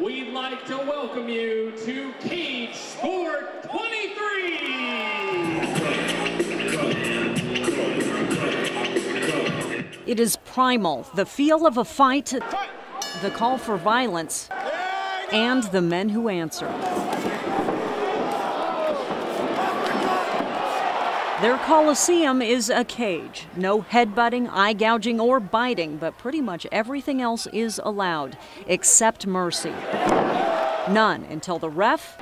we'd like to welcome you to Cage Sport 23. It is primal, the feel of a fight, the call for violence, and the men who answer. Their coliseum is a cage. No headbutting, eye gouging, or biting, but pretty much everything else is allowed, except mercy. None until the ref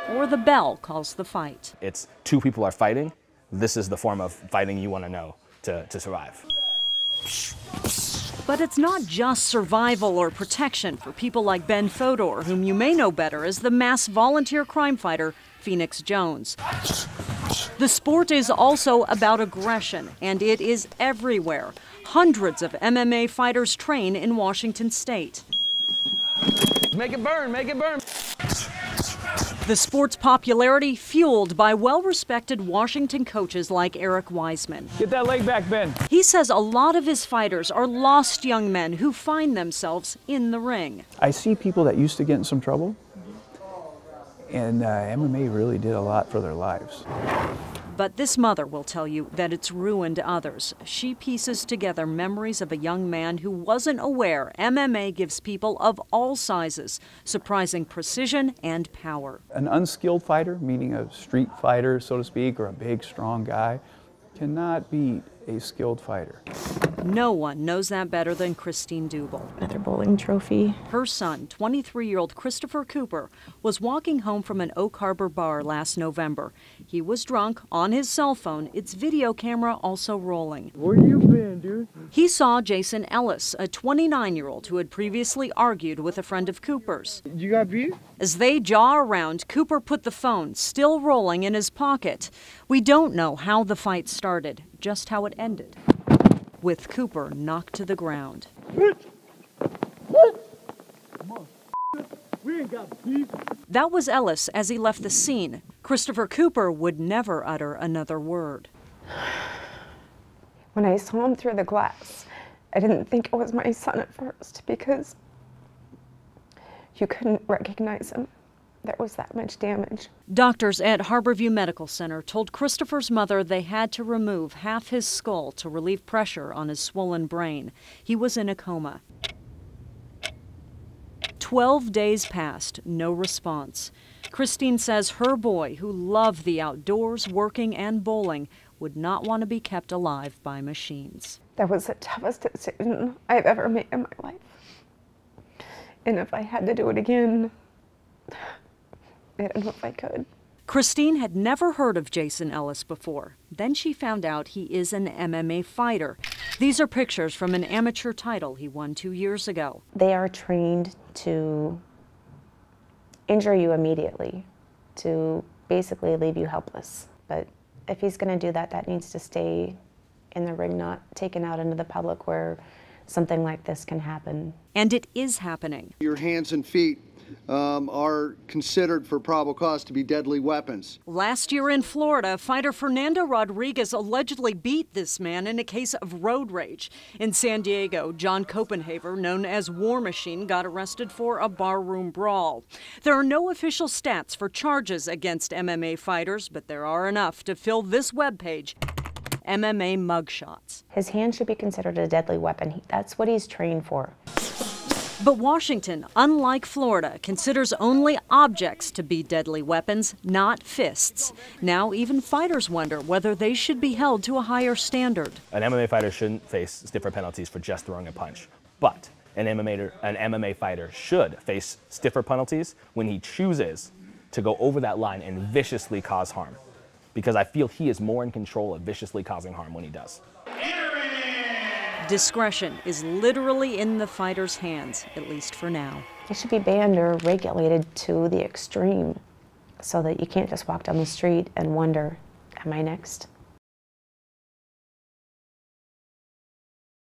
or the bell calls the fight. It's two people are fighting. This is the form of fighting you want to know to survive. But it's not just survival or protection for people like Ben Fodor, whom you may know better as the mass volunteer crime fighter Phoenix Jones. The sport is also about aggression, and it is everywhere. Hundreds of MMA fighters train in Washington State. Make it burn, make it burn. The sport's popularity fueled by well-respected Washington coaches like Eric Wiseman. Get that leg back, Ben. He says a lot of his fighters are lost young men who find themselves in the ring. I see people that used to get in some trouble, and MMA really did a lot for their lives. But this mother will tell you that it's ruined others. She pieces together memories of a young man who wasn't aware MMA gives people of all sizes surprising precision and power. An unskilled fighter, meaning a street fighter, so to speak, or a big, strong guy, cannot beat a skilled fighter. No one knows that better than Christine Dubel. Another bowling trophy. Her son, 23-year-old Christopher Cooper, was walking home from an Oak Harbor bar last November. He was drunk on his cell phone, its video camera also rolling. Where you been, dude? He saw Jason Ellis, a 29-year-old who had previously argued with a friend of Cooper's. You got beef? As they jaw around, Cooper put the phone, still rolling, in his pocket. We don't know how the fight started, just how it ended, with Cooper knocked to the ground. We ain't got beef. That was Ellis as he left the scene. Christopher Cooper would never utter another word. When I saw him through the glass, I didn't think it was my son at first because you couldn't recognize him. There was that much damage. Doctors at Harborview Medical Center told Christopher's mother they had to remove half his skull to relieve pressure on his swollen brain. He was in a coma. 12 days passed, no response. Christine says her boy, who loved the outdoors, working, and bowling, would not want to be kept alive by machines. That was the toughest decision I've ever made in my life. And if I had to do it again, I don't know if I could. Christine had never heard of Jason Ellis before. Then she found out he is an MMA fighter. These are pictures from an amateur title he won 2 years ago. They are trained to injure you immediately, to basically leave you helpless. But if he's going to do that, that needs to stay in the ring, not taken out into the public where something like this can happen. And it is happening. Your hands and feet are considered for probable cause to be deadly weapons. Last year in Florida, fighter Fernando Rodriguez allegedly beat this man in a case of road rage. In San Diego, John Copenhaver, known as War Machine, got arrested for a barroom brawl. There are no official stats for charges against MMA fighters, but there are enough to fill this webpage, MMA mugshots. His hand should be considered a deadly weapon. That's what he's trained for. But Washington, unlike Florida, considers only objects to be deadly weapons, not fists. Now even fighters wonder whether they should be held to a higher standard. An MMA fighter shouldn't face stiffer penalties for just throwing a punch, but an MMA fighter should face stiffer penalties when he chooses to go over that line and viciously cause harm, because I feel he is more in control of viciously causing harm when he does. Discretion is literally in the fighter's hands, at least for now. It should be banned or regulated to the extreme so that you can't just walk down the street and wonder, am I next?